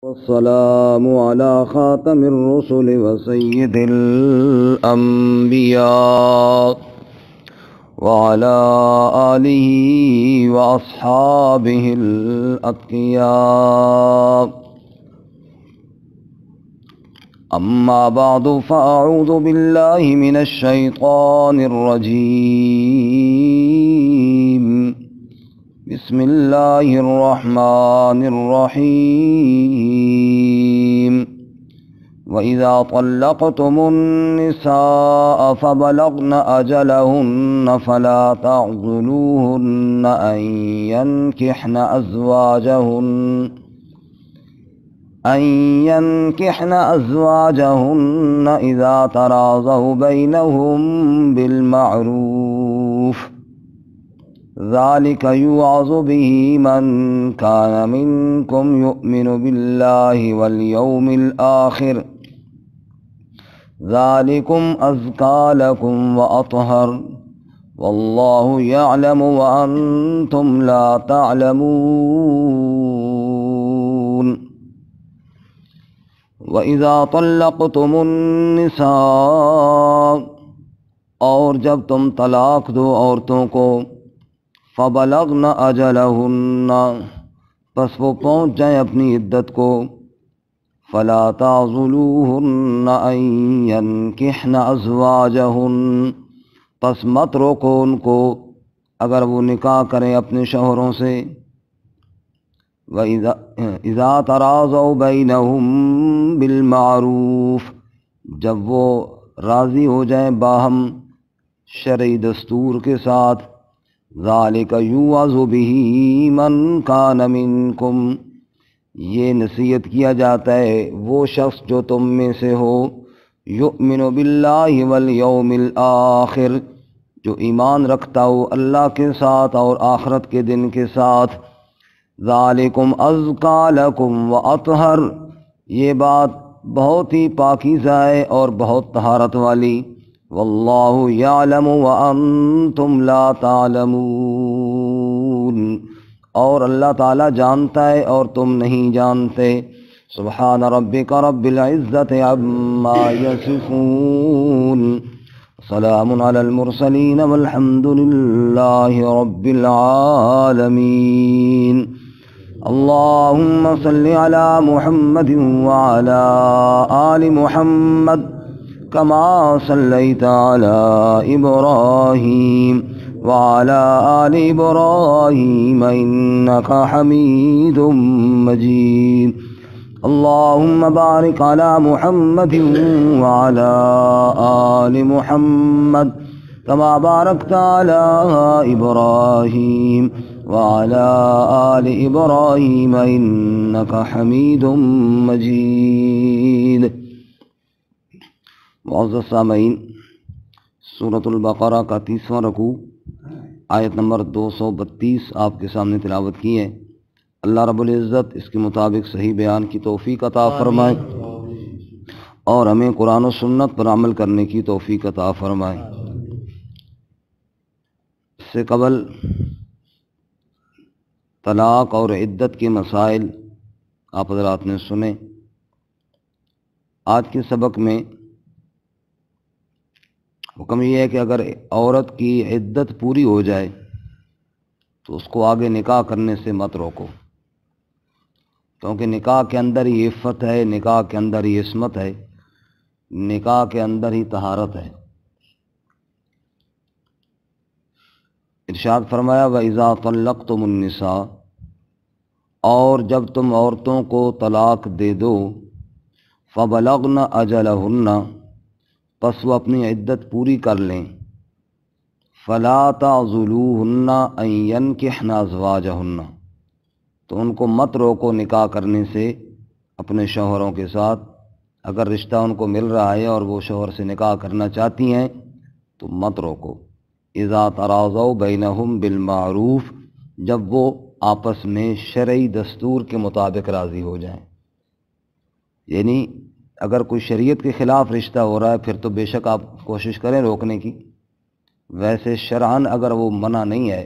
والسلام على خاتم الرسل وسيد الأنبياء وعلى آله وأصحابه الأتقياء. أما بعد فأعوذ بالله من الشيطان الرجيم. بسم الله الرحمن الرحيم. وإذا طلقتم النساء فبلغن أجلهن فلا تعضلوهن أن ينكحن أزواجهن إذا تراضوا بينهم بالمعروف. ذلك يوعظ به من كان منكم يؤمن بالله واليوم الآخر. ذلكم أزكى لكم وأطهر والله يعلم وأنتم لا تعلمون. وإذا طلقتم النساء، اور جب تم طلاق دو عورتوں کو، فبلغن اجلہن، پس وہ پہنچ جائیں اپنی عدت کو، فلا تعضلوہن ان ینکحن ازواجہن، پس مت روکو ان کو اگر وہ نکاح کریں اپنے شوہروں سے. وَإِذَا تَرَاضَوْا بَيْنَهُمْ بِالْمَعْرُوفِ، جب وہ راضی ہو جائیں باہم شرعی دستور کے ساتھ. ذَلِكَ يُوعَظُ بِهِ مَنْ كَانَ مِنْكُمْ، یہ نصیحت کیا جاتا ہے وہ شخص جو تم میں سے ہو، یؤمن باللہ والیوم الآخر، جو ایمان رکھتا ہو اللہ کے ساتھ اور آخرت کے دن کے ساتھ. ذالکم ازکا لکم واطہر، یہ بات بہت ہی پاکیزہ ہے اور بہت طہارت والی. واللہ یعلم وانتم لا تعلمون، اور اللہ تعالی جانتا ہے اور تم نہیں جانتے. سبحان ربک رب العزت عما یصفون، سلام علی المرسلین والحمد للہ رب العالمین. اللہم صل علی محمد وعلی آل محمد کما صلیت علی ابراہیم وعلی آل ابراہیم انک حمید مجید. اللہم بارک علی محمد وعلی آل محمد کما بارکت علی ابراہیم وعلی آل ابراہیم انک حمید مجید. معزز سامعین، سورۃ البقرہ کا 30واں رکوع آیت نمبر 232 آپ کے سامنے تلاوت کی ہے. اللہ رب العزت اس کے مطابق صحیح بیان کی توفیق عطا فرمائے اور ہمیں قرآن و سنت پر عمل کرنے کی توفیق عطا فرمائے. اس سے قبل طلاق اور عدت کے مسائل آپ حضرات نے سنے. آج کے سبق میں حکم یہ ہے کہ اگر عورت کی عدت پوری ہو جائے تو اس کو آگے نکاح کرنے سے مت روکو، کیونکہ نکاح کے اندر ہی عفت ہے، نکاح کے اندر ہی عصمت ہے، نکاح کے اندر ہی طہارت ہے. ارشاد فرمایا وَإِذَا طَلَّقْتُمُ النِّسَاءَ، اور جب تم عورتوں کو طلاق دے دو، فَبَلَغْنَ أَجَلَهُنَّ، پس وہ اپنی عدت پوری کر لیں. فَلَا تَعْضُلُوهُنَّ أَن يَنكِحْنَ أَزْوَاجَهُنَّ، تو ان کو مت روکو نکاح کرنے سے اپنے شوہروں کے ساتھ. اگر رشتہ ان کو مل رہا ہے اور وہ شوہر سے نکاح کرنا چاہتی ہیں تو مت روکو. اذا تراضوا بینہم بالمعروف، جب وہ آپس میں شرعی دستور کے مطابق راضی ہو جائیں. یعنی اگر کوئی شریعت کے خلاف رشتہ ہو رہا ہے پھر تو بے شک آپ کوشش کریں روکنے کی. ویسے شرعاً اگر وہ منع نہیں ہے،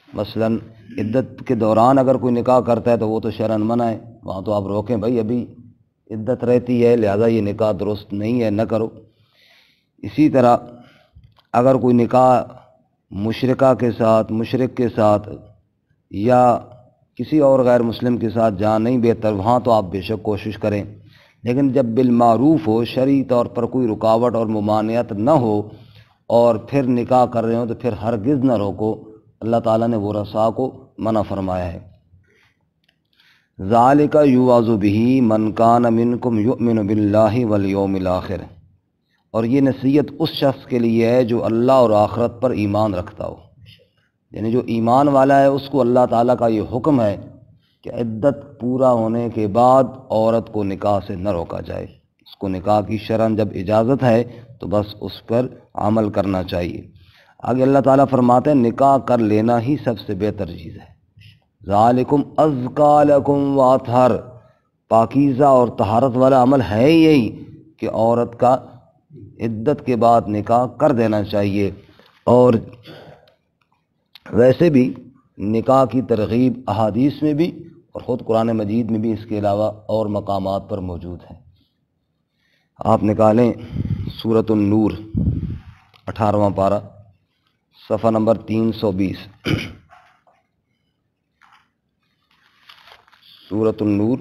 مثلاً عدت کے دوران اگر کوئی نکاح کرتا ہے تو وہ تو شرعاً منع ہے، وہاں تو آپ روکیں بھائی ابھی عدت رہتی ہے لہذا یہ نکاح درست نہیں ہے، نہ کرو۔ اسی طرح اگر کوئی نکاح مشرکہ کے ساتھ، مشرک کے ساتھ یا کسی اور غیر مسلم کے ساتھ جہاں نہیں بہتر وہاں تو آپ بے شک کوشش کریں، لیکن جب بالمعروف ہو، شرعی طور پر کوئی رکاوٹ اور ممانعت نہ ہو اور پھر نکاح کر رہے ہوں تو پھر ہرگز نہ روکو، اللہ تعالیٰ نے وہ رسا کو منع فرمایا ہے۔ ذالک یوعظ بہ من کان منکم یؤمن باللہ والیوم الآخر، اور یہ نصیحت اس شخص کے لیے ہے جو اللہ اور آخرت پر ایمان رکھتا ہو، یعنی جو ایمان والا ہے اس کو اللہ تعالیٰ کا یہ حکم ہے کہ عدت پورا ہونے کے بعد عورت کو نکاح سے نہ روکا جائے، اس کو نکاح کی شرعاً جب اجازت ہے تو بس اس پر عمل کرنا چاہیے۔ آگے اللہ تعالیٰ فرماتے ہیں نکاح کر لینا ہی سب سے بہتر چیز ہے۔ ذالکم ازکیٰ لکم واطہر، پاکیزہ اور طہارت والا عمل ہے یہی کہ عورت کا عدت کے بعد نکاح کر دینا چاہیے۔ اور ویسے بھی نکاح کی ترغیب احادیث میں بھی اور خود قرآن مجید میں بھی اس کے علاوہ اور مقامات پر موجود ہے۔ آپ نکالیں سورۃ النور 18واں پارہ صفحہ نمبر 320، سورۃ النور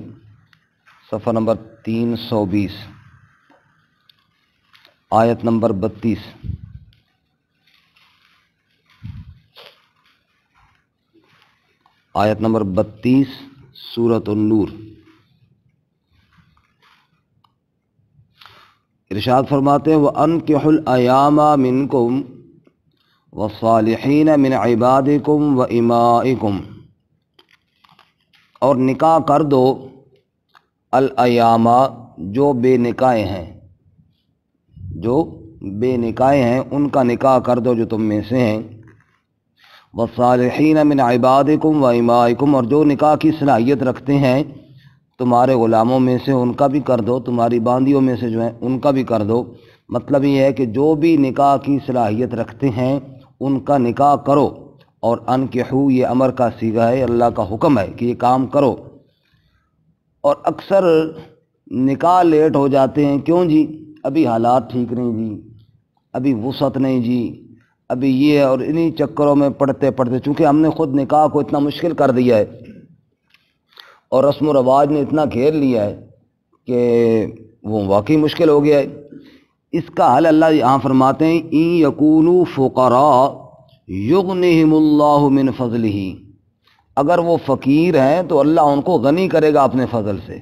صفحہ نمبر 320 آیت نمبر 32۔ آیت نمبر 32 سورۃ النور، ارشاد فرماتے ہیں وَأَنكِحُوا الْأَيَامَ مِنكُمْ وَالصَّالِحِينَ مِنْ عِبَادِكُمْ وَإِمَائِكُمْ، اور نکاح کر دو الایامہ جو بے نکاح ہیں، جو بے نکاح ہیں ان کا نکاح کر دو جو تم میں سے ہیں، والصالحین من عبادکم و امائکم، اور جو نکاح کی صلاحیت رکھتے ہیں تمہارے غلاموں میں سے ان کا بھی کر دو، تمہاری باندیوں میں سے جو ہیں ان کا بھی کر دو۔ مطلب یہ ہے کہ جو بھی نکاح کی صلاحیت رکھتے ہیں ان کا نکاح کرو، اور انکحو یہ امر کا صیغہ ہے، اللہ کا حکم ہے کہ یہ کام کرو۔ اور اکثر نکاح لیٹ ہو جاتے ہیں، کیوں جی؟ ابھی حالات ٹھیک نہیں جی، ابھی وسعت نہیں جی، ابھی یہ، اور انہی چکروں میں پڑھتے پڑھتے چونکہ ہم نے خود نکاح کو اتنا مشکل کر دیا ہے اور رسم و رواج نے اتنا گھیر لیا ہے کہ وہ واقعی مشکل ہو گیا ہے۔ اس کا حل اللہ یہاں فرماتے ہیں ان یکونوا فقراء یغنہم اللہ من فضلہ، اگر وہ فقیر ہیں تو اللہ ان کو غنی کرے گا اپنے فضل سے۔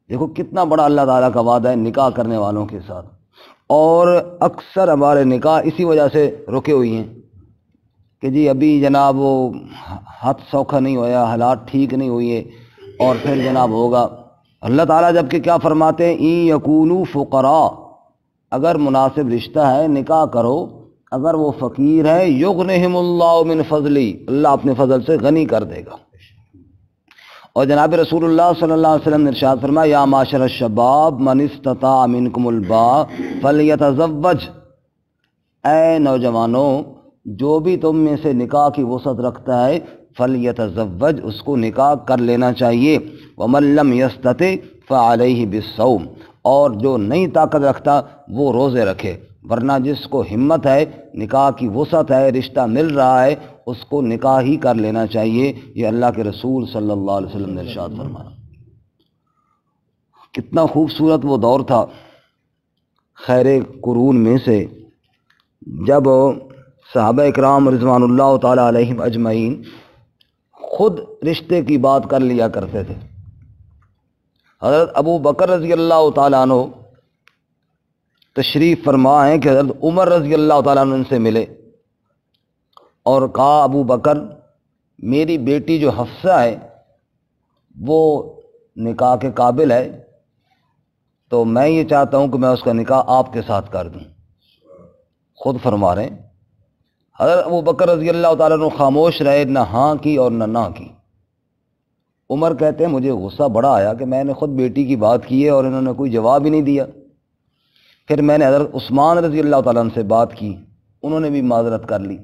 دیکھو کتنا بڑا اللہ تعالیٰ کا وعدہ ہے نکاح کرنے والوں کے ساتھ، اور اکثر ہمارے نکاح اسی وجہ سے رکے ہوئی ہیں کہ جی ابھی جناب وہ ہاتھ سوکھا نہیں ہویا، حالات ٹھیک نہیں ہوئی ہے، اور پھر جناب ہوگا۔ اللہ تعالیٰ جب کہ کیا فرماتے ہیں ان یکونوا فقراء، اگر مناسب رشتہ ہے نکاح کرو، اگر وہ فقیر ہے یغنہم اللہ من فضلی، اللہ اپنے فضل سے غنی کر دے گا۔ اور جناب رسول اللہ صلی اللہ علیہ وسلم نے ارشاد فرمایا یا معاشر الشباب من استطاع منکم الباء فلیتزوج، اے نوجوانوں جو بھی تم میں سے نکاح کی وسعت رکھتا ہے فلیتزوج، اس کو نکاح کر لینا چاہیے، ومن لم یستطع فعلیہ بالصوم، اور جو نہیں طاقت رکھتا وہ روزے رکھے، ورنہ جس کو ہمت ہے، نکاح کی وسعت ہے، رشتہ مل رہا ہے، اس کو نکاح ہی کر لینا چاہیے۔ یہ اللہ کے رسول صلی اللہ علیہ وسلم نے ارشاد فرمایا۔ کتنا خوبصورت وہ دور تھا خیر قرون میں سے جب صحابہ اکرام رضوان اللہ تعالی علیہم اجمعین خود رشتے کی بات کر لیا کرتے تھے۔ حضرت ابو بکر رضی اللہ تعالیٰ عنہ تشریف فرما ہیں کہ حضرت عمر رضی اللہ تعالیٰ عنہ ان سے ملے اور کہا ابو بکر میری بیٹی جو حفصہ ہے وہ نکاح کے قابل ہے، تو میں یہ چاہتا ہوں کہ میں اس کا نکاح آپ کے ساتھ کر دوں۔ خود فرما رہے ہیں حضرت ابو بکر رضی اللہ تعالیٰ عنہ خاموش رہے، نہ ہاں کی اور نہ کی۔ عمر کہتے ہیں مجھے غصہ بڑا آیا کہ میں نے خود بیٹی کی بات کی ہے اور انہوں نے کوئی جواب ہی نہیں دیا۔ پھر میں نے حضرت عثمان رضی اللہ تعالیٰ عنہ سے بات کی، انہوں نے بھی معذرت کر لی۔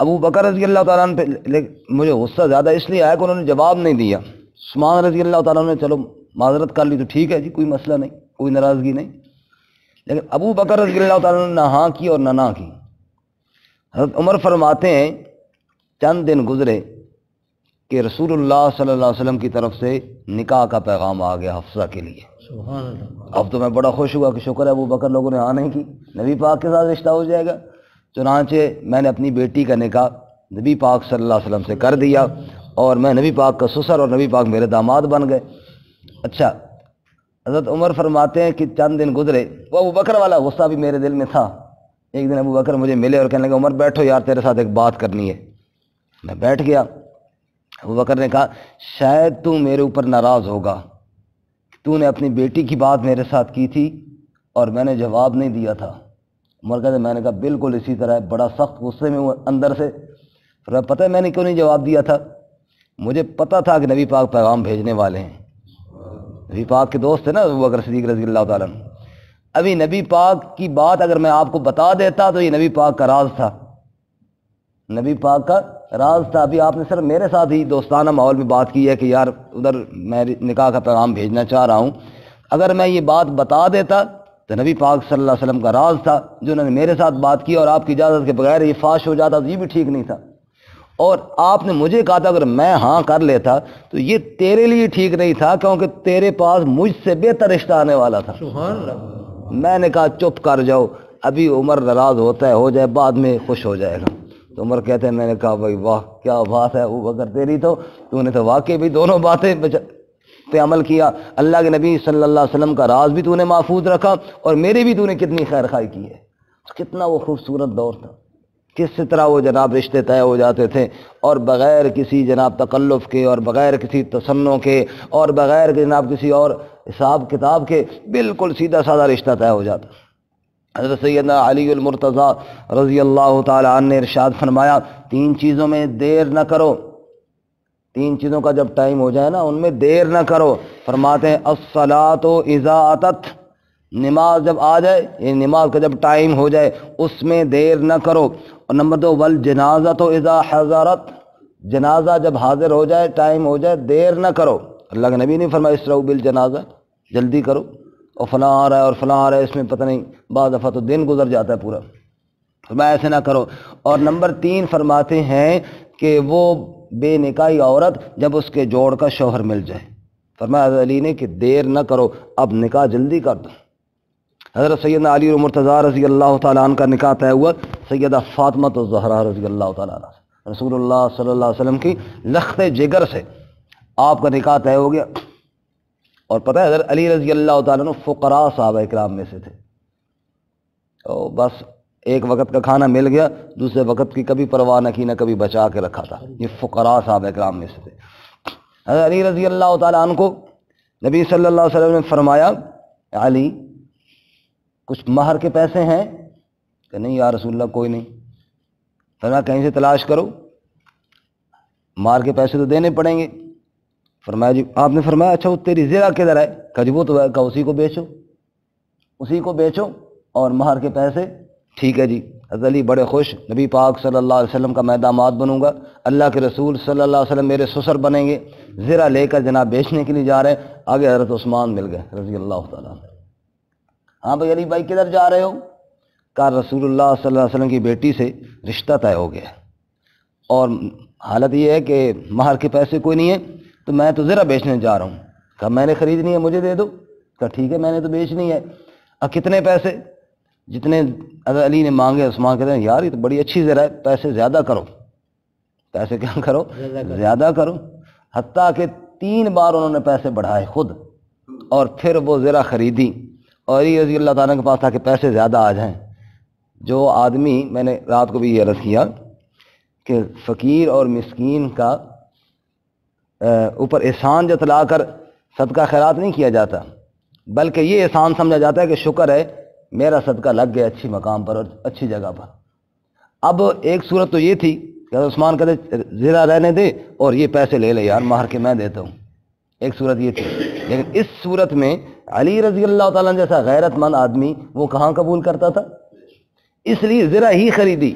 ابو بکر رضی اللہ تعالیٰ عنہ پہ مجھے غصہ زیادہ اس لیے آیا کہ انہوں نے جواب نہیں دیا. عثمان رضی اللہ تعالیٰ عنہ نے چلو معذرت کر لی تو ٹھیک ہے جی، کوئی مسئلہ نہیں، کوئی ناراضگی نہیں. لیکن ابو بکر رضی اللہ تعالیٰ عنہ نے نہ ہاں کی اور نہ کی. حضرت عمر فرماتے ہیں چند دن گزرے کہ رسول اللہ صلی اللہ علیہ وسلم کی طرف سے نکاح کا پیغام آ گیا حفصہ کے لیے. سبحان اللہ. اب تو میں بڑا خوش ہوا کہ شکر ہے ابو بکر لوگوں نے ہاں نہیں کی، نبی پاک کے ساتھ رشتہ ہو جائے گا. چنانچہ میں نے اپنی بیٹی کا نکاح نبی پاک صلی اللہ علیہ وسلم سے کر دیا اور میں نبی پاک کا سسر اور نبی پاک میرے داماد بن گئے. اچھا، حضرت عمر فرماتے ہیں کہ چند دن گزرے، وہ ابو بکر والا غصہ بھی میرے دل میں تھا. ایک دن ابو بکر مجھے ملے اور کہنے لگے عمر بیٹھو یار تیرے ساتھ ایک بات کرنی ہے. میں بیٹھ گیا. ابو بکر نے کہا شاید تو میرے اوپر ناراض ہوگا، تو نے اپنی بیٹی کی بات میرے ساتھ کی تھی اور میں نے جواب نہیں دیا تھا. عمر کہتے میں نے کہا بالکل اسی طرح ہے، بڑا سخت غصے میں ہوں اندر سے. پھر پتہ ہے میں نے کیوں نہیں جواب دیا تھا؟ مجھے پتہ تھا کہ نبی پاک پیغام بھیجنے والے ہیں. نبی پاک کے دوست تھے نا ابو بکر صدیق رضی اللہ تعالیٰ عنہ. ابھی نبی پاک کی بات اگر میں آپ کو بتا دیتا تو یہ نبی پاک کا راز تھا، نبی پاک کا راز تھا. ابھی آپ نے صرف میرے ساتھ ہی دوستانہ ماحول میں بات کی ہے کہ یار ادھر میں نکاح کا پیغام بھیجنا چاہ رہا ہوں. اگر میں یہ بات بتا دیتا تو نبی پاک صلی اللہ علیہ وسلم کا راز تھا جو انہوں نے میرے ساتھ بات کی اور آپ کی اجازت کے بغیر یہ فاش ہو جاتا تو یہ بھی ٹھیک نہیں تھا. اور آپ نے مجھے کہا تھا اگر میں ہاں کر لیتا تو یہ تیرے لیے ٹھیک نہیں تھا کیونکہ تیرے پاس مجھ سے بہتر رشتہ آنے والا تھا. سبحان اللہ. میں نے کہا چپ کر جاؤ، ابھی عمر ناراض ہوتا ہے ہو جائے بعد میں خوش ہو جائے گا. تو عمر کہتے ہیں میں نے کہا بھائی واہ کیا بات ہے ابو بکر تیری، تو نے تو واقعی بھی دونوں باتیں پہ عمل کیا. اللہ کے نبی صلی اللہ علیہ وسلم کا راز بھی تو نے محفوظ رکھا اور میری بھی تو نے کتنی خیر خواہی کی ہے. کتنا وہ خوبصورت دور تھا، کس طرح وہ جناب رشتے طے ہو جاتے تھے اور بغیر کسی جناب تکلف کے اور بغیر کسی تصنع کے اور بغیر جناب کسی اور حساب کتاب کے بالکل سیدھا سادہ رشتہ طے ہو جاتا. حضرت سیدنا علی المرتضیٰ رضی اللہ تعالی عنہ نے ارشاد فرمایا 3 چیزوں میں دیر نہ کرو. 3 چیزوں کا جب ٹائم ہو جائے نا ان میں دیر نہ کرو. فرماتے ہیں الصلاۃ اذا اتت، نماز جب آ جائے یہ نماز کا جب ٹائم ہو جائے اس میں دیر نہ کرو. اور نمبر 2 والجنازۃ اذا حضرت، جنازہ جب حاضر ہو جائے ٹائم ہو جائے دیر نہ کرو. اللہ کے نبی نے فرمایا اسرعوا بالجنازہ، جلدی کرو، اور فلاں آ رہا ہے اور فلاں آ رہا ہے اس میں پتہ نہیں بعض دفعہ تو دن گزر جاتا ہے پورا، فرمایا ایسے نہ کرو. اور نمبر 3 فرماتے ہیں کہ وہ بے نکاحی عورت جب اس کے جوڑ کا شوہر مل جائے، فرمایا حضرت علی نے کہ دیر نہ کرو اب نکاح جلدی کر دو. حضرت سیدنا علی مرتضیٰ رضی اللہ تعالیٰ عنہ کا نکاح طے ہوا سیدہ فاطمہ الزہرا رضی اللہ تعالیٰ عنہ، رسول اللہ صلی اللہ علیہ وسلم کی لخت جگر سے آپ کا نکاح طے ہو گیا. اور پتہ ہے حضرت علی رضی اللہ تعالیٰ عنہ فقراء صحابہ کرام میں سے تھے، تو بس ایک وقت کا کھانا مل گیا دوسرے وقت کی کبھی پرواہ نہ کی نہ کبھی بچا کے رکھا تھا. یہ فقراء صحابہ کرام میں سے تھے. حضرت علی رضی اللہ تعالیٰ عنہ کو نبی صلی اللہ علیہ وسلم نے فرمایا علی کچھ مہر کے پیسے ہیں؟ کہ نہیں یا رسول اللہ کوئی نہیں. فرمایا کہیں سے تلاش کرو، مہر کے پیسے تو دینے پڑیں گے. فرمایا جی، آپ نے فرمایا اچھا وہ تیری زرہ کدھر ہے؟ کہ جی وہ تو ہے، کہ اسی کو بیچو، اسی کو بیچو اور مہر کے پیسے. ٹھیک ہے جی. حضرت علی بڑے خوش، نبی پاک صلی اللہ علیہ وسلم کا میں داماد بنوں گا، اللہ کے رسول صلی اللہ علیہ وسلم میرے سسر بنیں گے، زرہ لے کر جناب بیچنے کے لیے جا رہے ہیں. آگے حضرت عثمان مل گئے رضی اللہ تعالیٰ عنہ. ہاں بھائی علی بھائی کدھر جا رہے ہو؟ کہا رسول اللہ صلی اللہ علیہ وسلم کی بیٹی سے رشتہ طے ہو گیا اور حالت یہ ہے کہ مہر کے پیسے کوئی نہیں ہے تو میں تو زرہ بیچنے جا رہا ہوں. کہا میں نے خریدنی ہے مجھے دے دو. کہا ٹھیک ہے میں نے تو بیچنی ہے. اب کتنے پیسے؟ جتنے حضرت علی نے مانگے. عثمان کہتے ہیں یار یہ تو بڑی اچھی زرہ ہے، پیسے زیادہ کرو. پیسے کیا کرو؟ زیادہ کرو. حتیٰ کہ 3 بار انہوں نے پیسے بڑھائے خود اور پھر وہ زرہ خریدی. اور علی رضی اللہ تعالیٰ کے پاس تھا کہ پیسے زیادہ آ جائیں. جو آدمی، میں نے رات کو بھی یہ عرض کیا کہ فقیر اور مسکین کا اوپر احسان جتلا کر صدقہ خیرات نہیں کیا جاتا، بلکہ یہ احسان سمجھا جاتا ہے کہ شکر ہے میرا صدقہ لگ گیا اچھی مقام پر اور اچھی جگہ پر. اب ایک صورت تو یہ تھی کہ عثمان کہتے زرہ رہنے دے اور یہ پیسے لے لے یار مہر کے میں دیتا ہوں. ایک صورت یہ تھی. لیکن اس صورت میں علی رضی اللہ تعالیٰ جیسا غیرت مند آدمی وہ کہاں قبول کرتا تھا؟ اس لیے زرہ ہی خریدی.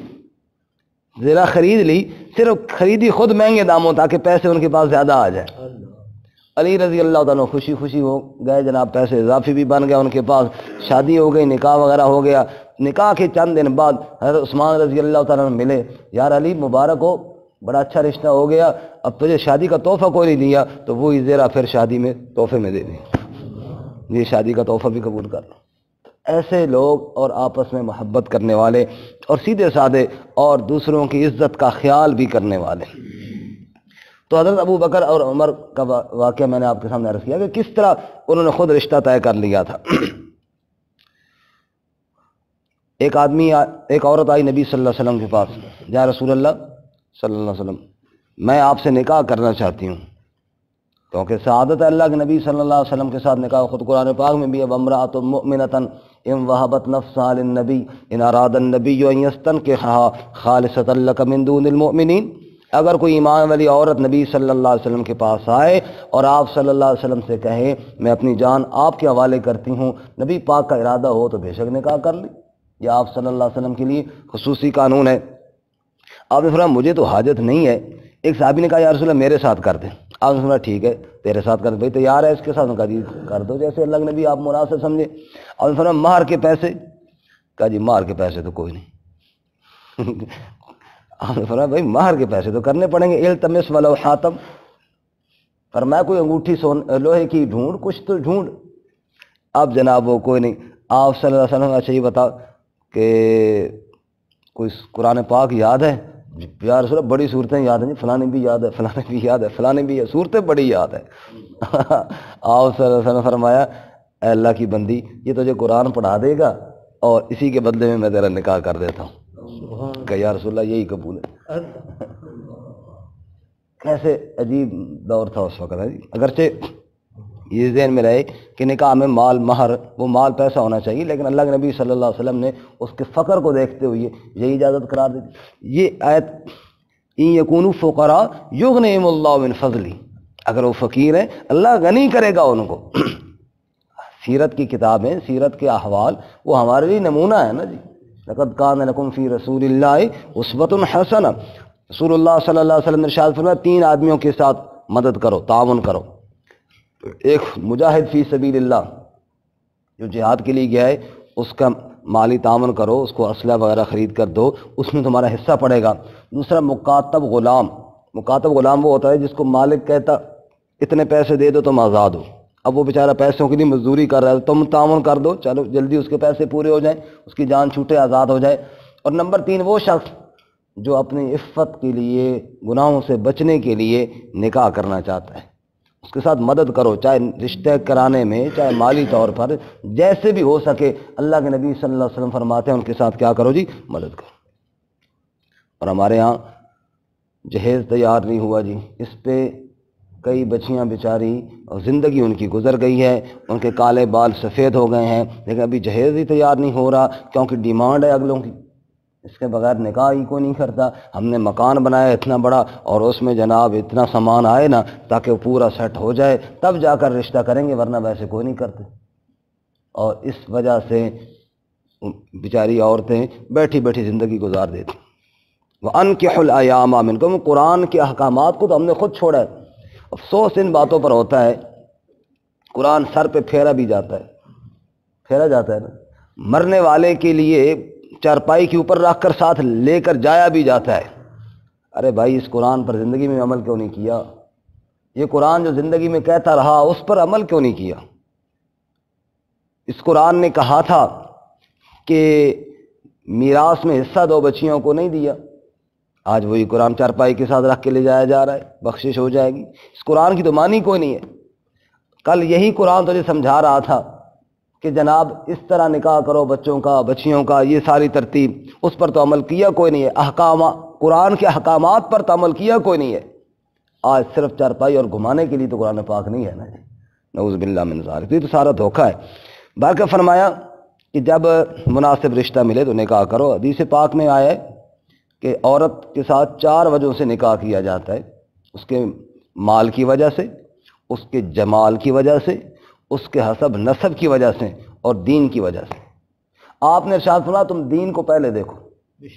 زیرہ خرید لی، صرف خریدی خود مہنگے داموں تاکہ پیسے ان کے پاس زیادہ آ جائے۔ علی رضی اللہ تعالیٰ خوشی خوشی ہو گئے جناب، پیسے اضافی بھی بن گئے ان کے پاس، شادی ہو گئی، نکاح وغیرہ ہو گیا۔ نکاح کے چند دن بعد حضرت عثمان رضی اللہ تعالیٰ نے ملے، یار علی مبارک ہو، بڑا اچھا رشتہ ہو گیا، اب تجھے شادی کا تحفہ کوئی نہیں دیا، تو وہی زیرہ پھر شادی میں تحفے میں دے دی، یہ شادی کا تحفہ بھی قبول کر لو۔ ایسے لوگ اور آپس میں محبت کرنے والے اور سیدھے سادے اور دوسروں کی عزت کا خیال بھی کرنے والے۔ تو حضرت ابو بکر اور عمر کا واقعہ میں نے آپ کے سامنے عرض کیا کہ کس طرح انہوں نے خود رشتہ طے کر لیا تھا۔ ایک عورت آئی نبی صلی اللہ علیہ وسلم کے پاس، یا رسول اللہ صلی اللہ علیہ وسلم، میں آپ سے نکاح کرنا چاہتی ہوں، کیونکہ سعادت اللہ کے نبی صلی اللہ علیہ وسلم کے ساتھ نکاح خود قرآن پاک میں بھی ہے، وامرأۃ مؤمنۃ ان وہبت نفسها للنبی ان اراد النبی ان یستنکحها خالصۃ لک من دون المؤمنین۔ اگر کوئی ایمان والی عورت نبی صلی اللہ علیہ وسلم کے پاس آئے اور آپ صلی اللہ علیہ وسلم سے کہے میں اپنی جان آپ کے حوالے کرتی ہوں، نبی پاک کا ارادہ ہو تو بے شک نکاح کر لی، یہ آپ صلی اللہ علیہ وسلم کے لیے خصوصی قانون ہے۔ آپ نے فرمایا مجھے تو حاجت نہیں ہے۔ ایک صحابی نے کہا یا رسول اللہ میرے ساتھ کر دیں۔ آپ نے فرمایا ٹھیک ہے تیرے ساتھ کر دیں، بھائی تیار ہے اس کے ساتھ؟ کہا جی کر دو جیسے اللہ کے نبی آپ مناسب سمجھے۔ آپ نے فرمایا مہر کے پیسے؟ کہا جی مہر کے پیسے تو کوئی نہیں۔ آپ نے فرمایا بھائی مہر کے پیسے تو کرنے پڑیں گے، التمس ولو حاتم، فرمایا کوئی انگوٹھی لوہے کی ڈھونڈ، کچھ تو ڈھونڈ۔ اب جناب وہ کوئی نہیں۔ آپ صلی اللہ علیہ وسلم اچھا یہ بتا کہ کوئی قرآن پاک یاد ہے؟ یا رسول اللہ بڑی صورتیں یاد ہیں، فلانے بھی یاد ہے، فلانے بھی یاد ہے، فلانے بھی ہے، صورتیں بڑی یاد ہے۔ آپ صلی اللہ علیہ وسلم فرمایا اے اللہ کی بندی، یہ تجھے قرآن پڑھا دے گا اور اسی کے بدلے میں تیرا نکاح کر دیتا ہوں۔ کہ یا رسول اللہ یہی قبول ہے۔ کیسے عجیب دور تھا اس وقت ہے جی۔ اگرچہ یہ ذہن میں رہے کہ نکاح میں مال مہر وہ مال پیسہ ہونا چاہیے، لیکن اللہ کے نبی صلی اللہ علیہ وسلم نے اس کے فقر کو دیکھتے ہوئے یہی اجازت قرار دی۔ یہ آیت ان یکونوا فقراء یغنیہم اللہ من فضلہ، اگر وہ فقیر ہیں اللہ غنی کرے گا ان کو۔ سیرت کی کتابیں، سیرت کے احوال وہ ہمارے لیے نمونہ ہے نا جی۔ لقد کان لکم فی رسول اللہ اسوۃ حسنہ، رسول اللہ صلی اللہ علیہ وسلم نے ارشاد فرمایا 3 آدمیوں کے ساتھ مدد کرو، تعاون کرو۔ ایک مجاہد فی سبیل اللہ، جو جہاد کے لیے گیا ہے اس کا مالی تعاون کرو، اس کو اسلحہ وغیرہ خرید کر دو، اس میں تمہارا حصہ پڑے گا۔ دوسرا مکاتب غلام، مکاتب غلام وہ ہوتا ہے جس کو مالک کہتا اتنے پیسے دے دو تم آزاد ہو، اب وہ بیچارہ پیسوں کے لیے مزدوری کر رہا ہے، تم تعاون کر دو، چلو جلدی اس کے پیسے پورے ہو جائیں، اس کی جان چھوٹے، آزاد ہو جائے۔ اور نمبر 3 وہ شخص جو اپنی عفت کے لیے، گناہوں سے بچنے کے لیے نکاح کرنا چاہتا ہے، اس کے ساتھ مدد کرو، چاہے رشتہ کرانے میں، چاہے مالی طور پر، جیسے بھی ہو سکے۔ اللہ کے نبی صلی اللہ علیہ وسلم فرماتے ہیں ان کے ساتھ کیا کرو جی؟ مدد کرو۔ اور ہمارے ہاں جہیز تیار نہیں ہوا جی، اس پہ کئی بچیاں بیچاری اور زندگی ان کی گزر گئی ہے، ان کے کالے بال سفید ہو گئے ہیں، لیکن ابھی جہیز ہی تیار نہیں ہو رہا کیونکہ ڈیمانڈ ہے اگلوں کی، اس کے بغیر نکاح ہی کوئی نہیں کرتا۔ ہم نے مکان بنایا اتنا بڑا اور اس میں جناب اتنا سامان آئے نا تاکہ وہ پورا سیٹ ہو جائے تب جا کر رشتہ کریں گے، ورنہ ویسے کوئی نہیں کرتے۔ اور اس وجہ سے بیچاری عورتیں بیٹھی بیٹھی زندگی گزار دیتی۔ وَأَنكِحُوا الْأَيَامَ مِنكُمْ، قرآن کے احکامات کو تو ہم نے خود چھوڑا ہے۔ افسوس ان باتوں پر ہوتا ہے، قرآن سر پہ پھیرا بھی جاتا ہے، پھیرا جاتا ہے نا، مرنے والے کے لیے چارپائی کے اوپر رکھ کر ساتھ لے کر جایا بھی جاتا ہے۔ ارے بھائی اس قرآن پر زندگی میں عمل کیوں نہیں کیا؟ یہ قرآن جو زندگی میں کہتا رہا اس پر عمل کیوں نہیں کیا؟ اس قرآن نے کہا تھا کہ میراث میں حصہ دو، بچیوں کو نہیں دیا، آج وہی قرآن چارپائی کے ساتھ رکھ کے لے جایا جا رہا ہے، بخشش ہو جائے گی۔ اس قرآن کی تو معنی کوئی نہیں ہے۔ کل یہی قرآن تجھے سمجھا رہا تھا کہ جناب اس طرح نکاح کرو بچوں کا، بچیوں کا، یہ ساری ترتیب، اس پر تو عمل کیا کوئی نہیں ہے۔ قرآن کے احکامات پر تو عمل کیا کوئی نہیں ہے۔ آج صرف چارپائی اور گھمانے کے لیے تو قرآن پاک نہیں ہے نا، نعوذ باللہ من ذالک، یہ تو سارا دھوکہ ہے۔ باقی فرمایا کہ جب مناسب رشتہ ملے تو نکاح کرو۔ حدیث پاک میں آیا ہے کہ عورت کے ساتھ 4 وجہوں سے نکاح کیا جاتا ہے، اس کے مال کی وجہ سے، اس کے جمال کی وجہ سے، اس کے حسب نسب کی وجہ سے اور دین کی وجہ سے۔ آپ نے ارشاد فرمایا تم دین کو پہلے دیکھو،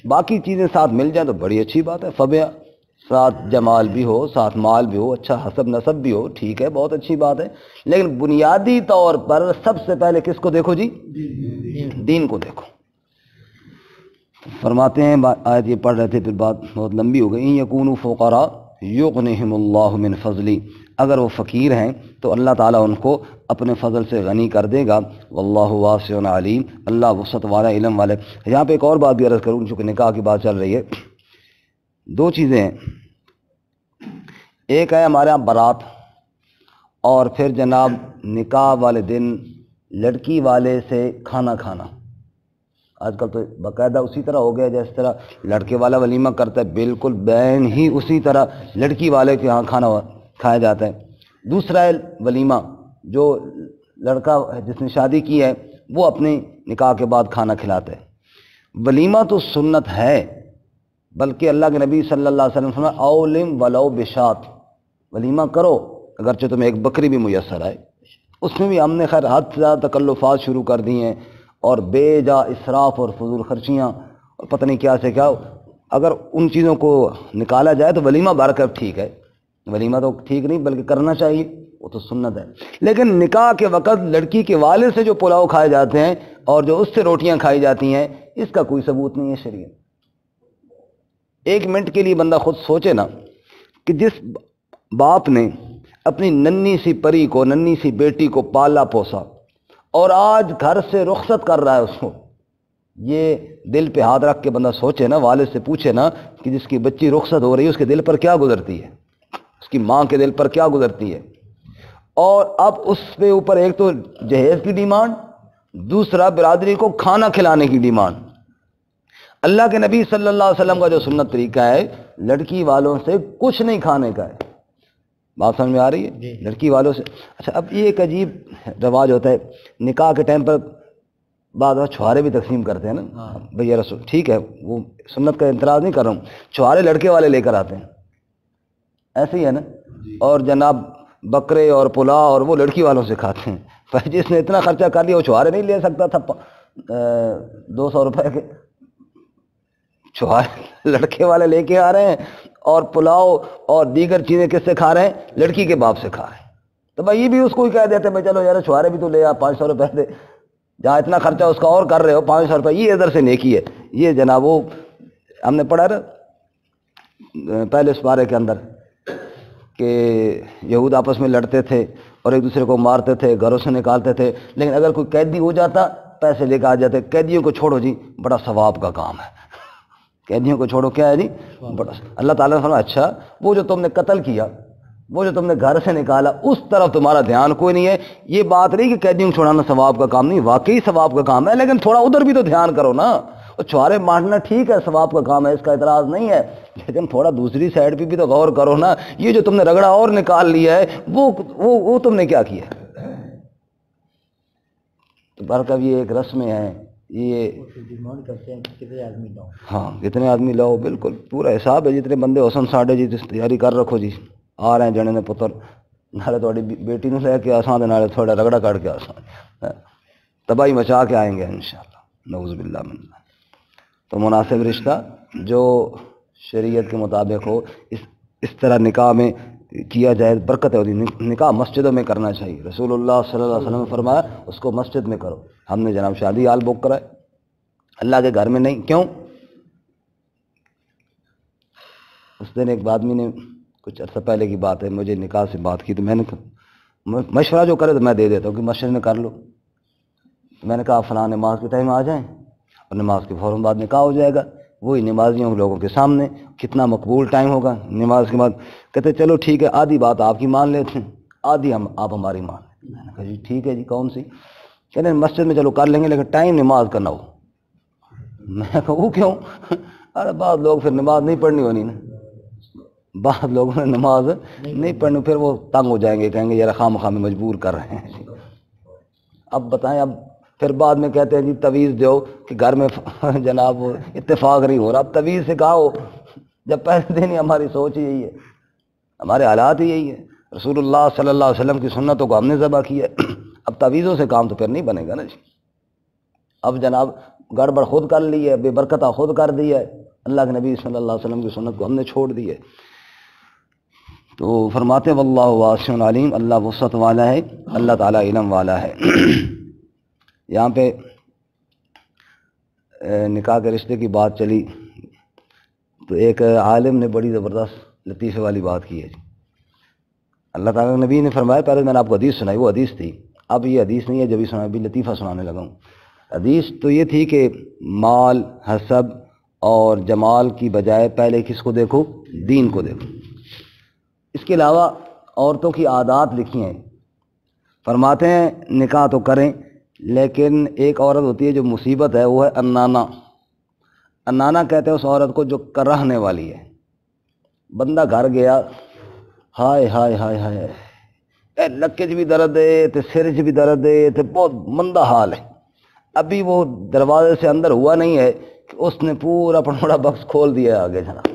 باقی چیزیں ساتھ مل جائیں تو بڑی اچھی بات ہے، فبیا، ساتھ جمال بھی ہو، ساتھ مال بھی ہو، اچھا حسب نسب بھی ہو، ٹھیک ہے، بہت اچھی بات ہے، لیکن بنیادی طور پر سب سے پہلے کس کو دیکھو جی؟ دین کو دیکھو۔ فرماتے ہیں، آیت یہ پڑھ رہے تھے، پھر بات بہت لمبی ہو گئی، یکونوا فقراء یغنہم اللہ من فضلی، اگر وہ فقیر ہیں تو اللہ تعالیٰ ان کو اپنے فضل سے غنی کر دے گا، واللہ واسع علیم، اللہ وسعت والا، علم والے۔ یہاں پہ ایک اور بات بھی عرض کروں، چونکہ نکاح کی بات چل رہی ہے، دو چیزیں ہیں، ایک ہے ہمارے یہاں بارات، اور پھر جناب نکاح والے دن لڑکی والے سے کھانا کھانا۔ آج کل تو باقاعدہ اسی طرح ہو گیا جس طرح لڑکے والا ولیمہ کرتا ہے، بالکل بین ہی اسی طرح لڑکی والے کے ہاں کھانا کھایا جاتا ہے۔ دوسرا ہے ولیمہ، جو لڑکا جس نے شادی کی ہے وہ اپنے نکاح کے بعد کھانا کھلاتا ہے۔ ولیمہ تو سنت ہے، بلکہ اللہ کے نبی صلی اللہ علیہ وسلم فرمایا اولم ولو بشات، ولیمہ کرو اگرچہ تمہیں ایک بکری بھی میسر آئے۔ اس میں بھی ہم نے خیر حد سے زیادہ تکلفات شروع کر دی ہیں، اور بے جا اسراف اور فضول خرچیاں اور پتہ نہیں کیا سے کیا، اگر ان چیزوں کو نکالا جائے تو ولیمہ بارکر ٹھیک ہے، ولیمہ تو ٹھیک نہیں بلکہ کرنا چاہیے، وہ تو سنت ہے۔ لیکن نکاح کے وقت لڑکی کے والد سے جو پلاؤ کھائے جاتے ہیں اور جو اس سے روٹیاں کھائی جاتی ہیں، اس کا کوئی ثبوت نہیں ہے شریعت۔ ایک منٹ کے لیے بندہ خود سوچے نا کہ جس باپ نے اپنی ننھی سی پری کو، ننھی سی بیٹی کو پالا پوسا، اور آج گھر سے رخصت کر رہا ہے اس کو، یہ دل پہ ہاتھ رکھ کے بندہ سوچے نا، والد سے پوچھے نا کہ جس کی بچی رخصت ہو رہی ہے اس کے دل پر کیا گزرتی ہے، اس کی ماں کے دل پر کیا گزرتی ہے۔ اور اب اس پہ اوپر ایک تو جہیز کی ڈیمانڈ، دوسرا برادری کو کھانا کھلانے کی ڈیمانڈ۔ اللہ کے نبی صلی اللہ علیہ وسلم کا جو سنت طریقہ ہے، لڑکی والوں سے کچھ نہیں کھانے کا ہے۔ بات سمجھ میں آ رہی ہے؟ لڑکی والوں سے، اچھا اب یہ ایک عجیب رواج ہوتا ہے، نکاح کے ٹائم پر بعض چھوارے بھی تقسیم کرتے ہیں نا، بھیا رسول ٹھیک ہے، وہ سنت کا اعتراض نہیں کر رہا ہوں، چھوارے لڑکے والے لے کر آتے ہیں، ایسے ہی ہے نا، اور جناب بکرے اور پلاؤ اور وہ لڑکی والوں سے کھاتے ہیں۔ پر جس نے اتنا خرچہ کر لیا وہ چھوارے نہیں لے سکتا تھا 200 روپے کے، چھوارے لڑکے والے لے کے آ رہے ہیں، اور پلاؤ اور دیگر چیزیں کس سے کھا رہے ہیں؟ لڑکی کے باپ سے کھا رہے ہیں۔ تو بھائی یہ بھی اس کو ہی کہہ دیتے ہیں بھائی چلو یار چھوارے بھی تو لے آ، 500 روپے دے، جہاں اتنا خرچہ اس کا اور کر رہے ہو 500 روپے یہ ادھر سے نیکی ہے۔ یہ جناب وہ ہم نے پڑھا نا پہلے اس پارے کے اندر کہ یہود آپس میں لڑتے تھے اور ایک دوسرے کو مارتے تھے، گھروں سے نکالتے تھے، لیکن اگر کوئی قیدی ہو جاتا پیسے لے کے آ جاتے۔ قیدیوں کو چھوڑو جی، بڑا ثواب کا کام ہے، قیدیوں کو چھوڑو، کیا ہے جی؟ بڑا۔ اللہ تعالیٰ نے فرمایا اچھا وہ جو تم نے قتل کیا، وہ جو تم نے گھر سے نکالا، اس طرف تمہارا دھیان کوئی نہیں ہے۔ یہ بات نہیں کہ قیدیوں کو چھوڑانا ثواب کا کام نہیں، واقعی ثواب کا کام ہے، لیکن تھوڑا ادھر بھی تو دھیان کرو نا۔ اور چھوارے مارنا ٹھیک ہے، ثواب کا کام ہے، اس کا اعتراض نہیں ہے، لیکن تھوڑا دوسری سائڈ پہ بھی تو غور کرو نا۔ یہ جو تم نے رگڑا اور نکال لیا ہے وہ تم نے کیا کیا؟ تو برکب یہ ایک رسم ہے، یہ ڈیمانڈ کرتے ہیں کتنے آدمی لاؤ، ہاں کتنے آدمی لاؤ، بالکل پورا حساب ہے، جتنے بندے حسن ساڑھے جی تیاری کر رکھو جی، آ رہے ہیں جنے نے پتر، نالے تھوڑی بیٹی نو لے کے آسان، نالے تھوڑا رگڑا کر کے آسان، تباہی مچا کے آئیں گے انشاءاللہ، نعوذ باللہ من اللہ۔ تو مناسب رشتہ جو شریعت کے مطابق ہو، اس طرح نکاح میں کیا جائے، برکت ہوتی ہے۔ نکاح مسجدوں میں کرنا چاہیے، رسول اللہ صلی اللہ علیہ وسلم نے فرمایا اس کو مسجد میں کرو۔ ہم نے جناب شادی ہال بک کرا ہے، اللہ کے گھر میں نہیں، کیوں؟ اس دن ایک آدمی نے کچھ عرصہ پہلے کی بات ہے، مجھے نکاح سے بات کی، تو میں نے مشورہ جو کرے تو میں دے دیتا ہوں کہ مسجد میں کر لو۔ میں نے کہا فلاں نماز کے ٹائم آ جائیں، اور نماز کے فوراً بعد نکاح ہو جائے گا، وہی نمازیوں لوگوں کے سامنے، کتنا مقبول ٹائم ہوگا نماز کے بعد۔ کہتے چلو ٹھیک ہے، آدھی بات آپ کی مان لیتے ہیں، آدھی آپ ہماری مان لیتے ہیں۔ میں نے کہا جی ٹھیک ہے جی، کون سی؟ کہتے ہیں مسجد میں چلو کر لیں گے، لیکن ٹائم نماز کا نہ ہو۔ میں نے کہا وہ کیوں؟ ارے بعض لوگ پھر نماز نہیں پڑھنی ہونی نا، بعض لوگوں نے نماز نہیں پڑھنی، پھر وہ تنگ ہو جائیں گے، کہیں گے یار خام خام مجبور کر رہے ہیں۔ اب بتائیں، اب پھر بعد میں کہتے ہیں جی تعویذ دو کہ گھر میں جناب اتفاق نہیں ہو رہا۔ اب تعویذ سے کہا ہو، جب پہلے دن ہی ہماری سوچ ہی یہی ہے، ہمارے حالات ہی یہی ہے، رسول اللہ صلی اللہ علیہ وسلم کی سنتوں کو ہم نے ذبح کیا ہے، اب تعویذوں سے کام تو پھر نہیں بنے گا نا جی۔ اب جناب گڑبڑ خود کر لی ہے، بے برکتہ خود کر دی ہے، اللہ کے نبی صلی اللہ علیہ وسلم کی سنت کو ہم نے چھوڑ دی ہے۔ تو فرماتے واللہ واسع علیم، اللہ وسعت والا ہے، اللہ تعالیٰ علم والا ہے۔ یہاں پہ نکاح کے رشتے کی بات چلی تو ایک عالم نے بڑی زبردست لطیفے والی بات کی ہے۔ اللہ تعالیٰ کے نبی نے فرمایا، پہلے میں نے آپ کو حدیث سنائی، وہ حدیث تھی، اب یہ حدیث نہیں ہے جب سنا، ابھی لطیفہ سنانے لگا ہوں۔ حدیث تو یہ تھی کہ مال، حسب اور جمال کی بجائے پہلے کس کو دیکھو؟ دین کو دیکھو۔ اس کے علاوہ عورتوں کی عادات لکھی ہیں، فرماتے ہیں نکاح تو کریں لیکن ایک عورت ہوتی ہے جو مصیبت ہے، وہ ہے انانا۔ انانا کہتے ہیں اس عورت کو جو کرہنے والی ہے۔ بندہ گھر گیا، ہائے ہائے ہائے ہائے، اے لکے چ بھی درد ہے تے سر چ بھی درد ہے تے بہت مندہ حال ہے۔ ابھی وہ دروازے سے اندر ہوا نہیں ہے کہ اس نے پورا پڑوڑا بکس کھول دیا آگے جناب۔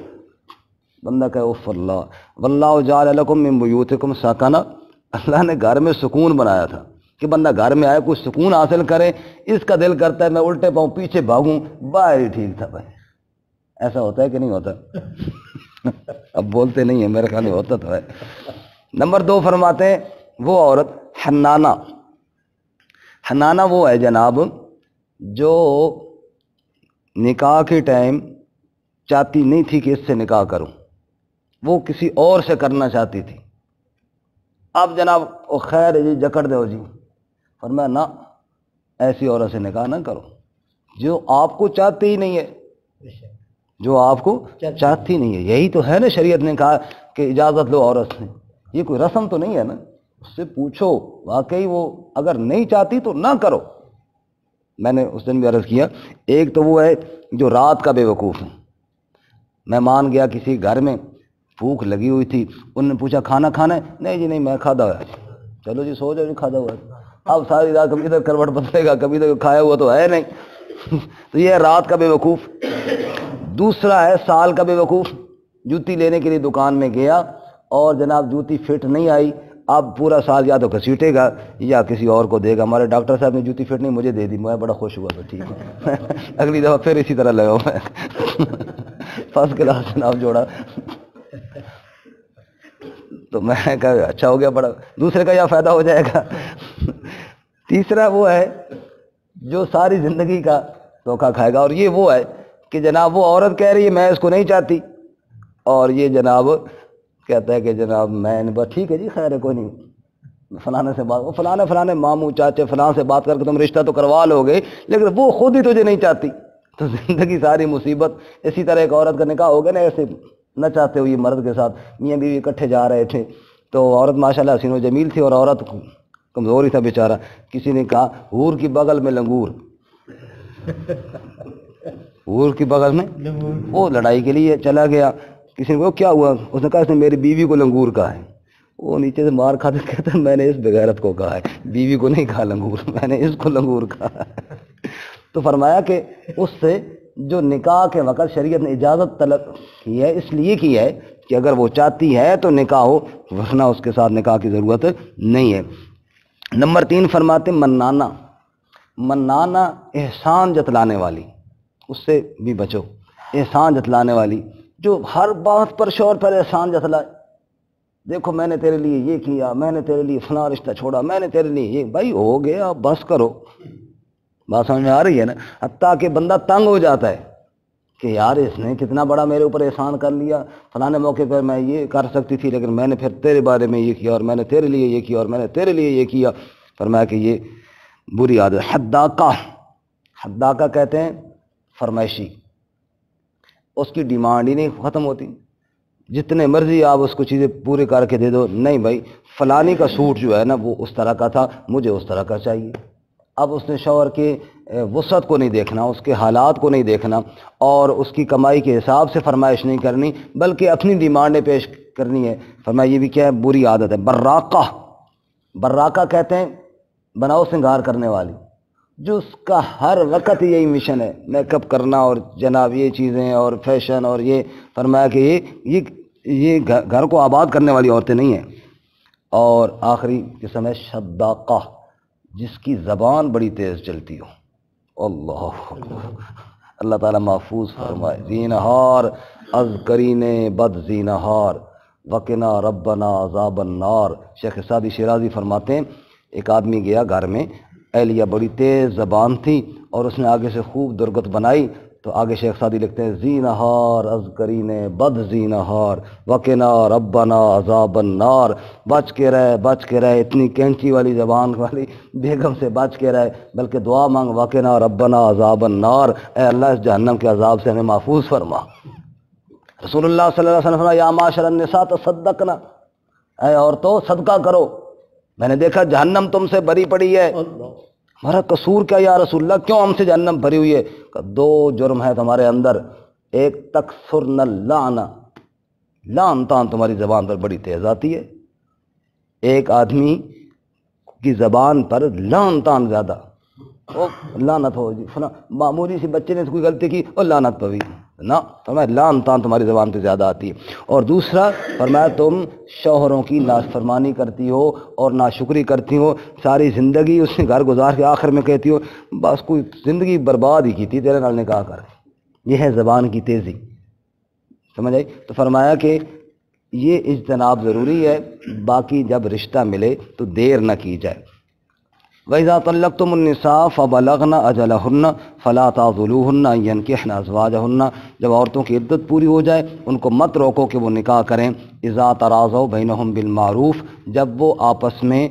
بندہ کہے اوف اللہ، واللہ جعل لکم من بیوتکم سکنا، اللہ نے گھر میں سکون بنایا تھا کہ بندہ گھر میں آئے کچھ سکون حاصل کرے۔ اس کا دل کرتا ہے میں الٹے پاؤں پیچھے بھاگوں، باہر ہی ٹھیک تھا بھائی۔ ایسا ہوتا ہے کہ نہیں ہوتا؟ اب بولتے نہیں ہیں، میرے خیال میں ہوتا تو ہے۔ نمبر 2 فرماتے ہیں وہ عورت حنانہ۔ حنانہ وہ ہے جناب جو نکاح کے ٹائم چاہتی نہیں تھی کہ اس سے نکاح کروں، وہ کسی اور سے کرنا چاہتی تھی۔ اب جناب او خیر ہے جی، جکڑ دو جی، فرمایا نہ، ایسی عورت سے نکاح نہ کرو جو آپ کو چاہتی ہی نہیں ہے، جو آپ کو چاہتی نہیں ہے۔ یہی تو ہے نا، شریعت نے کہا کہ اجازت لو عورت سے، یہ کوئی رسم تو نہیں ہے نا، اس سے پوچھو واقعی وہ اگر نہیں چاہتی تو نہ کرو۔ میں نے اس دن بھی عرض کیا، ایک تو وہ ہے جو رات کا بے وقوف ہے۔ مہمان گیا کسی گھر میں، بھوک لگی ہوئی تھی، انہوں نے پوچھا کھانا کھانا ہے؟ نہیں جی نہیں، میں کھادا ہوا ہے۔ چلو جی سو جاؤ جی، کھادا ہوا ہے۔ اب ساری رات کبھی ادھر کروٹ بدلے گا، کبھی ادھر کھایا ہوا تو ہے نہیں۔ تو یہ ہے رات کا بے وقوف۔ دوسرا ہے سال کا بے وقوف، جوتی لینے کے لیے دکان میں گیا اور جناب جوتی فٹ نہیں آئی، اب پورا سال یا تو گھسیٹے گا یا کسی اور کو دے گا۔ ہمارے ڈاکٹر صاحب نے جوتی فٹ نہیں مجھے دے دی، میں بڑا خوش ہوا، تو ٹھیک ہے اگلی دفعہ پھر اسی طرح لگا ہوا ہے فرسٹ کلاس جناب جوڑا۔ تو میں کہا اچھا ہو گیا، بڑا دوسرے کا یا فائدہ ہو جائے گا۔ تیسرا وہ ہے جو ساری زندگی کا دھوکہ کھائے گا، اور یہ وہ ہے کہ جناب وہ عورت کہہ رہی ہے میں اس کو نہیں چاہتی، اور یہ جناب کہتا ہے کہ جناب میں نے بس ٹھیک ہے جی خیر ہے کوئی نہیں، فلانے سے بات، وہ فلانے ماموں چاچے فلاں سے بات کر کے تم رشتہ تو کروا لو گے، لیکن وہ خود ہی تجھے نہیں چاہتی، تو زندگی ساری مصیبت۔ اسی طرح ایک عورت کا نکاح ہو گیا نا، ایسے نہ چاہتے ہوئی مرد کے ساتھ میاں بیوی اکٹھے جا رہے تھے، تو عورت ماشاءاللہ حسین و جمیل تھی اور عورت کمزور ہی تھا بیچارہ۔ کسی نے کہا حور کی بغل میں لنگور، حور کی بغل میں، وہ لڑائی کے لیے چلا گیا۔ کسی نے کہا کیا ہوا؟ اس نے کہا اس نے میری بیوی کو لنگور کہا ہے۔ وہ نیچے سے مار کھاتے کہتا میں نے اس بغیرت کو کہا ہے، بیوی کو نہیں کہا لنگور، میں نے اس کو لنگور کہا ہے۔ تو فرمایا کہ اس سے جو نکاح کے وقت شریعت نے اجازت طلب کی ہے، اس لیے کی ہے کہ اگر وہ چاہتی ہے تو نکاح ہو، ورنہ اس کے ساتھ نکاح کی ضرورت نہیں ہے۔ نمبر 3 فرماتے منانہ۔ منانہ احسان جتلانے والی، اس سے بھی بچو۔ احسان جتلانے والی جو ہر بات پر شوہر پر احسان جتلائے، دیکھو میں نے تیرے لیے یہ کیا، میں نے تیرے لیے فلاں رشتہ چھوڑا، میں نے تیرے لیے یہ، بھائی ہو گیا بس کرو۔ بات سمجھ میں آ رہی ہے نا؟ حتیٰ کہ بندہ تنگ ہو جاتا ہے کہ یار اس نے کتنا بڑا میرے اوپر احسان کر لیا، فلانے موقع پر میں یہ کر سکتی تھی لیکن میں نے پھر تیرے بارے میں یہ کیا، اور میں نے تیرے لیے یہ کیا، اور میں نے تیرے لیے یہ کیا۔ فرمایا کہ یہ بری عادت۔ حداقہ، حداقہ کہتے ہیں فرمائشی، اس کی ڈیمانڈ ہی نہیں ختم ہوتی، جتنے مرضی آپ اس کو چیزیں پورے کر کے دے دو، نہیں بھائی فلانی کا سوٹ جو ہے نا وہ اس طرح کا تھا، مجھے اس طرح کا چاہیے۔ اب اس نے شوہر کے وسعت کو نہیں دیکھنا، اس کے حالات کو نہیں دیکھنا، اور اس کی کمائی کے حساب سے فرمائش نہیں کرنی، بلکہ اپنی ڈیمانڈیں پیش کرنی ہے۔ فرمایا یہ بھی کیا ہے؟ بری عادت ہے۔ براقہ، براقہ کہتے ہیں بناؤ سنگار کرنے والی، جو اس کا ہر وقت یہی مشن ہے میک اپ کرنا اور جناب یہ چیزیں اور فیشن اور یہ۔ فرمایا کہ یہ گھر کو آباد کرنے والی عورتیں نہیں ہیں۔ اور آخری قسم ہے شداقہ، جس کی زبان بڑی تیز چلتی ہو، اللہ اللہ تعالیٰ محفوظ فرمائے. زینہار از کرین بد زینہار وقنا ربنا عذاب النار. شیخ سعدی شیرازی فرماتے ہیں ایک آدمی گیا گھر میں، اہلیہ بڑی تیز زبان تھی اور اس نے آگے سے خوب درگت بنائی، تو آگے شیخ سعدی لکھتے ہیں زینہار از کرین بد زینہار وقنا ربنا عذاب النار. بچ کے رہے اتنی کینچی والی زبان والی بیگم سے بچ کے رہے، بلکہ دعا مانگ وقنا ربنا عذاب النار، اے اللہ اس جہنم کے عذاب سے ہمیں محفوظ فرما. رسول اللہ صلی اللہ علیہ وسلم فرمایا یا معاشر النساء تصدقنا، اے عورتوں صدقہ کرو، میں نے دیکھا جہنم تم سے بھری پڑی ہے. ہمارا قصور کیا یا رسول اللہ، کیوں ہم سے جہنم بھری ہوئی ہے؟ کہ دو جرم ہے تمہارے اندر، ایک تکثرن اللعنہ، لعن تان تمہاری زبان پر بڑی تیز آتی ہے، ایک آدمی کی زبان پر لعن تان زیادہ، او لعنت ہو جی فلاں، معمولی سی بچے نے کوئی غلطی کی اور لعنت پوی نہ، فرمایا لعن تان تمہاری زبان پہ زیادہ آتی ہے. اور دوسرا فرمایا تم شوہروں کی نافرمانی کرتی ہو اور ناشکری کرتی ہو، ساری زندگی اس نے گھر گزار کے آخر میں کہتی ہو بس کوئی زندگی برباد ہی کی تھی تیرے نال نکاح کر. یہ ہے زبان کی تیزی، سمجھ آئی؟ تو فرمایا کہ یہ اجتناب ضروری ہے، باقی جب رشتہ ملے تو دیر نہ کی جائے. وَإِذَا طَلَّقْتُمُ النِّسَاءَ فَبَلَغْنَ أَجَلَهُنَّ فَلَا تَعْضُلُوهُنَّ أَن يَنكِحْنَ أَزْوَاجَهُنَّ. جب عورتوں کی عدت پوری ہو جائے ان کو مت روکو کہ وہ نکاح کریں. اذا تراضوا بینہم بالمعروف، جب وہ آپس میں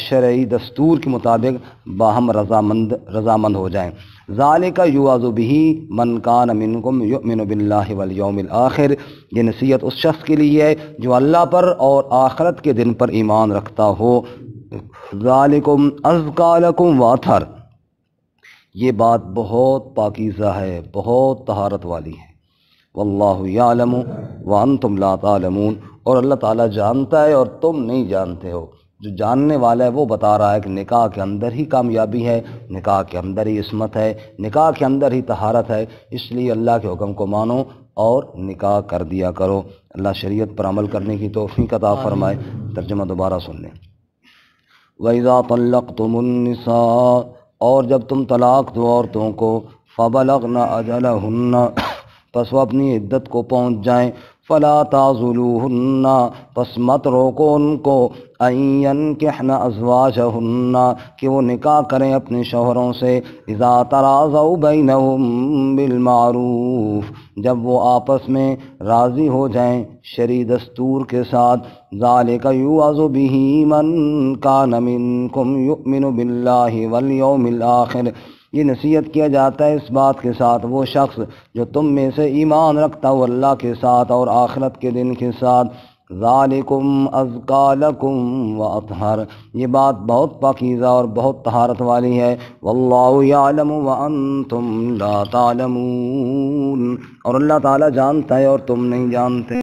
شرعی دستور کے مطابق باہم رضامند ہو جائیں. ذالک یوعظ بہ من کان منکم یؤمن باللہ والیوم الآخر. یہ نصیحت اس شخص کے لیے ہے جو اللہ پر اور آخرت کے دن پر ایمان رکھتا ہو. ذالکم ازکیٰ لکم واطہر. یہ بات بہت پاکیزہ ہے، بہت طہارت والی ہے. واللہ یعلم وانتم لا تعلمون. اور اللہ تعالیٰ جانتا ہے اور تم نہیں جانتے ہو. جو جاننے والا ہے وہ بتا رہا ہے کہ نکاح کے اندر ہی کامیابی ہے، نکاح کے اندر ہی عصمت ہے، نکاح کے اندر ہی طہارت ہے. اس لیے اللہ کے حکم کو مانو اور نکاح کر دیا کرو. اللہ شریعت پر عمل کرنے کی توفیق عطا فرمائے. ترجمہ دوبارہ سن لیں. وَإِذَا طَلَّقْتُمُ النِّسَاءَ، اور جب تم طلاق دو عورتوں کو، فَبَلَغْنَ أَجَلَهُنَّ، پس وہ اپنی عدت کو پہنچ جائیں. فَلَا تَعْضُلُوهُنَّ، پس مت روکو ان کو، أَن يَنكِحْنَ أَزْوَاجَهُنَّ، کہ وہ نکاح کریں اپنے شوہروں سے. اذا تراضوا بینہم بالمعروف، جب وہ آپس میں راضی ہو جائیں شرعی دستور کے ساتھ. ذالک یوعظ بہ من کان منکم یؤمن باللہ والیوم الآخر، یہ نصیحت کیا جاتا ہے اس بات کے ساتھ وہ شخص جو تم میں سے ایمان رکھتا ہو اللہ کے ساتھ اور آخرت کے دن کے ساتھ. ذالکم ازکیٰ لکم واطہر، یہ بات بہت پاکیزہ اور بہت طہارت والی ہے. واللہ یعلم وانتم لا تعلمون، اور اللہ تعالیٰ جانتا ہے اور تم نہیں جانتے.